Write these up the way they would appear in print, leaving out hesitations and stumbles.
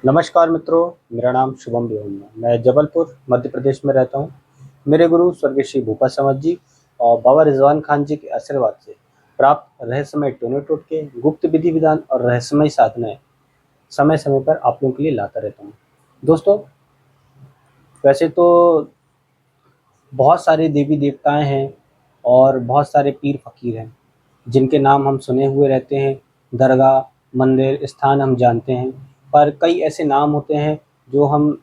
नमस्कार मित्रों, मेरा नाम शुभम बेहुन्ना। मैं जबलपुर मध्य प्रदेश में रहता हूँ। मेरे गुरु स्वर्गीय श्री भूपा समद जी और बाबा रिजवान खान जी के आशीर्वाद से प्राप्त रहस्यमय टोने टोटके, गुप्त विधि विधान और रहस्यमय साधनाएं समय समय पर आप लोगों के लिए लाता रहता हूँ। दोस्तों, वैसे तो बहुत सारे देवी देवताएं हैं और बहुत सारे पीर फकीर हैं जिनके नाम हम सुने हुए रहते हैं। दरगाह, मंदिर, स्थान हम जानते हैं, पर कई ऐसे नाम होते हैं जो हम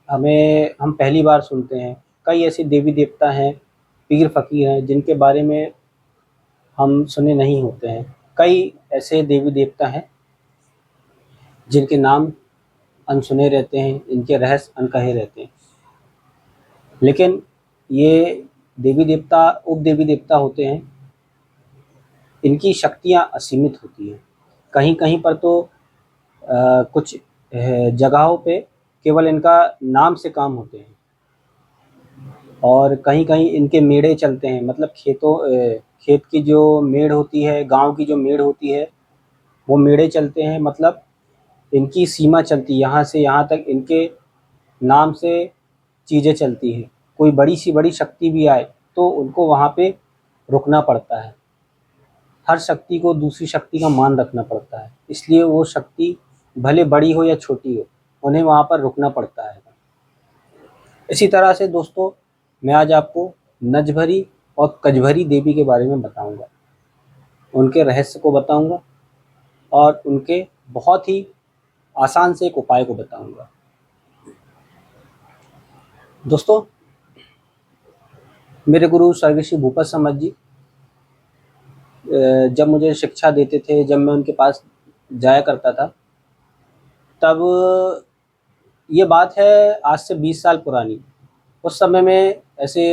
पहली बार सुनते हैं। कई ऐसे देवी देवता हैं, पीर फकीर हैं जिनके बारे में हम सुने नहीं होते हैं। कई ऐसे देवी देवता हैं जिनके नाम अनसुने रहते हैं, इनके रहस्य अनकहे रहते हैं। लेकिन ये देवी देवता उप देवी देवता होते हैं, इनकी शक्तियाँ असीमित होती हैं। कहीं कहीं पर तो कुछ जगहों पे केवल इनका नाम से काम होते हैं और कहीं कहीं इनके मेढ़े चलते हैं। मतलब खेत की जो मेढ़ होती है, गांव की जो मेढ़ होती है, वो मेढ़े चलते हैं। मतलब इनकी सीमा चलती है, यहाँ से यहाँ तक इनके नाम से चीज़ें चलती हैं। कोई बड़ी सी बड़ी शक्ति भी आए तो उनको वहाँ पे रुकना पड़ता है। हर शक्ति को दूसरी शक्ति का मान रखना पड़ता है, इसलिए वो शक्ति भले बड़ी हो या छोटी हो, उन्हें वहाँ पर रुकना पड़ता है। इसी तरह से दोस्तों, मैं आज आपको नजभरी और कजभरी देवी के बारे में बताऊंगा, उनके रहस्य को बताऊंगा और उनके बहुत ही आसान से एक उपाय को बताऊंगा। दोस्तों, मेरे गुरु स्वर्गीय श्री भूपा समद जी जब मुझे शिक्षा देते थे, जब मैं उनके पास जाया करता था, तब ये बात है आज से 20 साल पुरानी। उस समय में ऐसे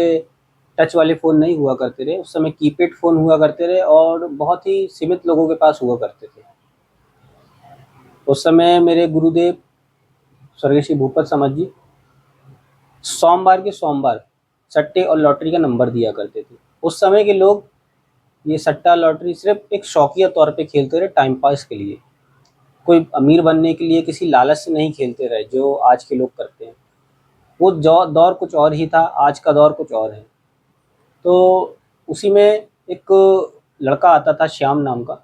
टच वाले फ़ोन नहीं हुआ करते थे, उस समय कीपैड फ़ोन हुआ करते थे और बहुत ही सीमित लोगों के पास हुआ करते थे। उस समय मेरे गुरुदेव स्वर्गीय श्री भूपत समद जी सोमवार के सोमवार सट्टे और लॉटरी का नंबर दिया करते थे। उस समय के लोग ये सट्टा लॉटरी सिर्फ एक शौकिया तौर पे खेलते रहे, टाइम पास के लिए। कोई अमीर बनने के लिए किसी लालच से नहीं खेलते रहे जो आज के लोग करते हैं। वो दौर कुछ और ही था, आज का दौर कुछ और है। तो उसी में एक लड़का आता था श्याम नाम का,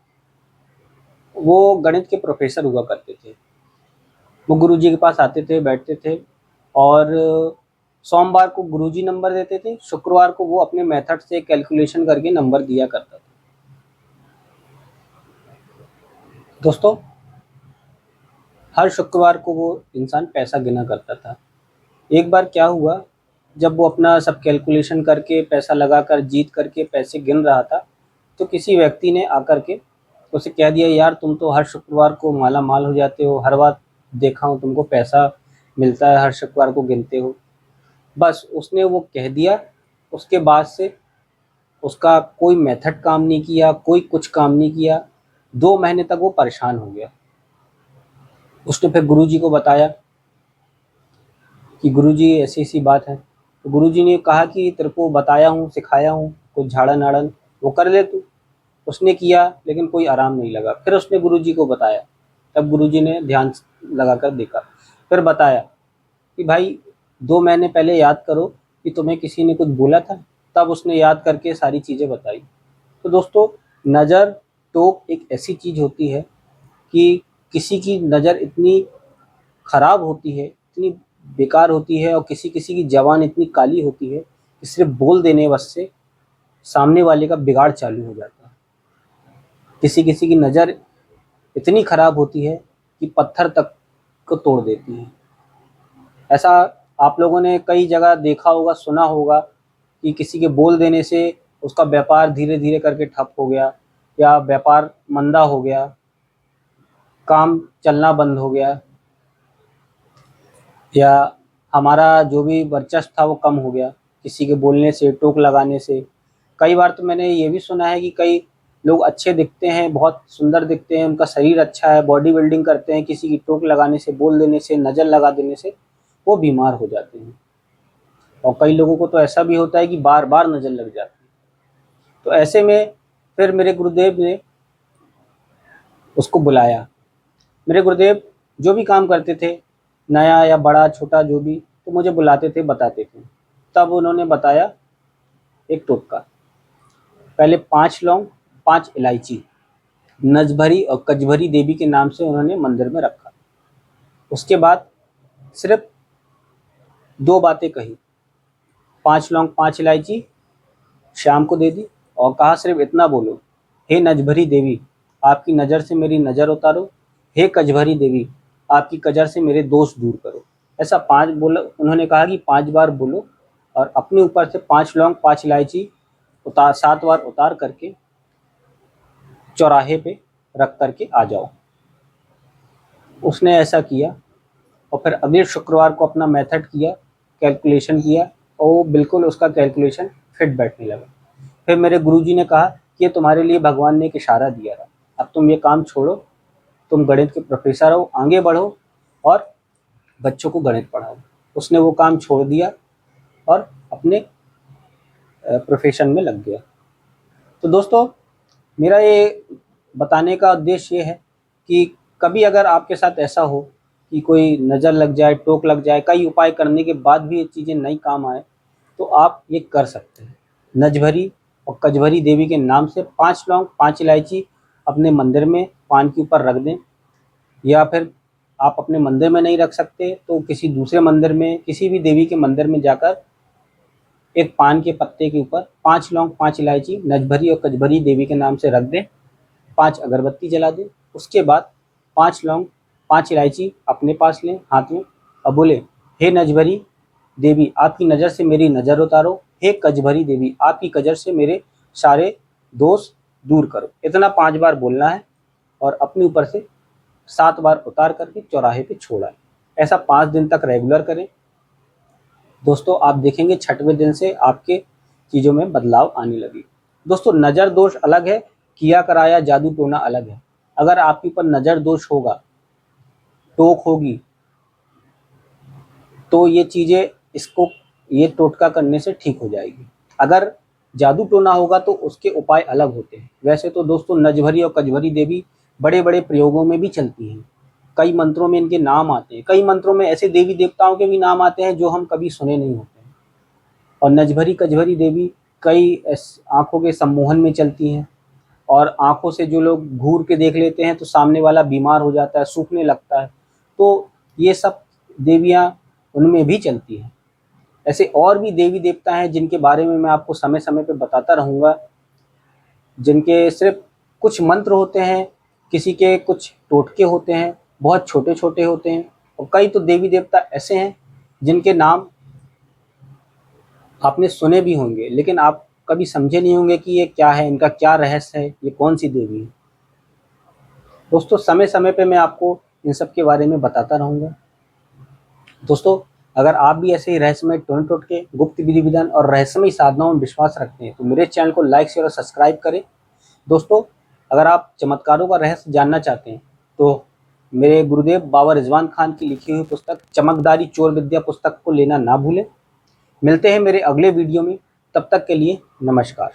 वो गणित के प्रोफेसर हुआ करते थे। वो गुरुजी के पास आते थे, बैठते थे और सोमवार को गुरुजी नंबर देते थे, शुक्रवार को वो अपने मेथड से कैलकुलेशन करके नंबर दिया करता था। दोस्तों, हर शुक्रवार को वो इंसान पैसा गिना करता था। एक बार क्या हुआ, जब वो अपना सब कैलकुलेशन करके पैसा लगाकर जीत करके पैसे गिन रहा था, तो किसी व्यक्ति ने आकर के उसे कह दिया, यार तुम तो हर शुक्रवार को माला माल हो जाते हो, हर बार देखा हूँ तुमको पैसा मिलता है, हर शुक्रवार को गिनते हो। बस उसने वो कह दिया, उसके बाद से उसका कोई मेथड काम नहीं किया, कोई कुछ काम नहीं किया। 2 महीने तक वो परेशान हो गया। उसने फिर गुरुजी को बताया कि गुरुजी ऐसी ऐसी बात है। तो गुरुजी ने कहा कि तेरे को बताया हूँ, सिखाया हूँ, कुछ झाड़न नाड़न वो कर ले तू। उसने किया लेकिन कोई आराम नहीं लगा। फिर उसने गुरुजी को बताया, तब गुरुजी ने ध्यान लगाकर देखा, फिर बताया कि भाई 2 महीने पहले याद करो कि तुम्हें किसी ने कुछ बोला था। तब उसने याद करके सारी चीज़ें बताई। तो दोस्तों, नज़र टोक एक ऐसी चीज़ होती है कि किसी की नज़र इतनी ख़राब होती है, इतनी बेकार होती है और किसी किसी की ज़बान इतनी काली होती है कि सिर्फ बोल देने बस से सामने वाले का बिगाड़ चालू हो जाता है। किसी किसी की नज़र इतनी ख़राब होती है कि पत्थर तक को तोड़ देती है। ऐसा आप लोगों ने कई जगह देखा होगा, सुना होगा कि किसी के बोल देने से उसका व्यापार धीरे धीरे करके ठप हो गया, या व्यापार मंदा हो गया, काम चलना बंद हो गया, या हमारा जो भी वर्चस्व था वो कम हो गया किसी के बोलने से, टोक लगाने से। कई बार तो मैंने ये भी सुना है कि कई लोग अच्छे दिखते हैं, बहुत सुंदर दिखते हैं, उनका शरीर अच्छा है, बॉडी बिल्डिंग करते हैं, किसी की टोक लगाने से, बोल देने से, नज़र लगा देने से वो बीमार हो जाते हैं। और कई लोगों को तो ऐसा भी होता है कि बार बार नज़र लग जाती है। तो ऐसे में फिर मेरे गुरुदेव ने उसको बुलाया। मेरे गुरुदेव जो भी काम करते थे, नया या बड़ा छोटा जो भी, तो मुझे बुलाते थे, बताते थे। तब उन्होंने बताया एक टोटका। पहले 5 लौंग, 5 इलायची नजभरी और कजभरी देवी के नाम से उन्होंने मंदिर में रखा। उसके बाद सिर्फ 2 बातें कही, 5 लौंग 5 इलायची शाम को दे दी और कहा सिर्फ इतना बोलो, हे नजभरी देवी आपकी नज़र से मेरी नज़र उतारो, हे कजभरी देवी आपकी कजर से मेरे दोष दूर करो। ऐसा 5 बोला उन्होंने, कहा कि 5 बार बोलो और अपने ऊपर से 5 लौंग 5 इलायची 7 बार उतार करके चौराहे पे रख करके आ जाओ। उसने ऐसा किया और फिर अगले शुक्रवार को अपना मेथड किया, कैलकुलेशन किया और वो बिल्कुल उसका कैलकुलेशन फिट बैठने लगा। फिर मेरे गुरुजी ने कहा कि ये तुम्हारे लिए भगवान ने एक इशारा दिया था, अब तुम ये काम छोड़ो, तुम गणित के प्रोफेसर हो, आगे बढ़ो और बच्चों को गणित पढ़ाओ। उसने वो काम छोड़ दिया और अपने प्रोफेशन में लग गया। तो दोस्तों, मेरा ये बताने का उद्देश्य ये है कि कभी अगर आपके साथ ऐसा हो कि कोई नज़र लग जाए, टोक लग जाए, कई उपाय करने के बाद भी ये चीज़ें नहीं काम आए, तो आप ये कर सकते हैं। नजभरी और कजभरी देवी के नाम से 5 लौंग 5 इलायची अपने मंदिर में पान के ऊपर रख दें, या फिर आप अपने मंदिर में नहीं रख सकते तो किसी दूसरे मंदिर में, किसी भी देवी के मंदिर में जाकर एक पान के पत्ते के ऊपर 5 लौंग 5 इलायची नजभरी और कजभरी देवी के नाम से रख दें, 5 अगरबत्ती जला दें। उसके बाद 5 लौंग 5 इलायची अपने पास लें हाथ में और बोले, हे नजभरी देवी आपकी नज़र से मेरी नज़र उतारो, हे कजभरी देवी आपकी कजर से मेरे सारे दोष दूर करो। इतना 5 बार बोलना है और अपने ऊपर से 7 बार उतार करके चौराहे पे छोड़ा है। ऐसा 5 दिन तक रेगुलर करें। दोस्तों, आप देखेंगे 6वें दिन से आपके चीज़ों में बदलाव आने लगे। दोस्तों, नज़र दोष अलग है, किया कराया जादू टोना अलग है। अगर आपके ऊपर नज़र दोष होगा, टोक होगी, तो ये चीज़ें इसको ये टोटका करने से ठीक हो जाएगी। अगर जादू टोना होगा तो उसके उपाय अलग होते हैं। वैसे तो दोस्तों, नजभरी और कजभरी देवी बड़े बड़े प्रयोगों में भी चलती हैं, कई मंत्रों में इनके नाम आते हैं, कई मंत्रों में ऐसे देवी देवताओं के भी नाम आते हैं जो हम कभी सुने नहीं होते हैं। और नजभरी कजभरी देवी कई आँखों के सम्मोहन में चलती हैं और आँखों से जो लोग घूर के देख लेते हैं तो सामने वाला बीमार हो जाता है, सूखने लगता है। तो ये सब देवियाँ उनमें भी चलती हैं। ऐसे और भी देवी देवता हैं जिनके बारे में मैं आपको समय समय पे बताता रहूँगा, जिनके सिर्फ कुछ मंत्र होते हैं, किसी के कुछ टोटके होते हैं, बहुत छोटे छोटे होते हैं, और कई तो देवी देवता ऐसे हैं जिनके नाम आपने सुने भी होंगे लेकिन आप कभी समझे नहीं होंगे कि ये क्या है, इनका क्या रहस्य है, ये कौन सी देवी है। दोस्तों, समय समय पे मैं आपको इन सब के बारे में बताता रहूँगा। दोस्तों, अगर आप भी ऐसे ही रहस्यमय टोने टोटके, गुप्त विधि विधान और रहस्यमय साधनाओं में विश्वास रखते हैं तो मेरे चैनल को लाइक शेयर और सब्सक्राइब करें। दोस्तों, अगर आप चमत्कारों का रहस्य जानना चाहते हैं तो मेरे गुरुदेव बाबा रिजवान खान की लिखी हुई पुस्तक चमकदारी चोर विद्या पुस्तक को लेना ना भूलें। मिलते हैं मेरे अगले वीडियो में, तब तक के लिए नमस्कार।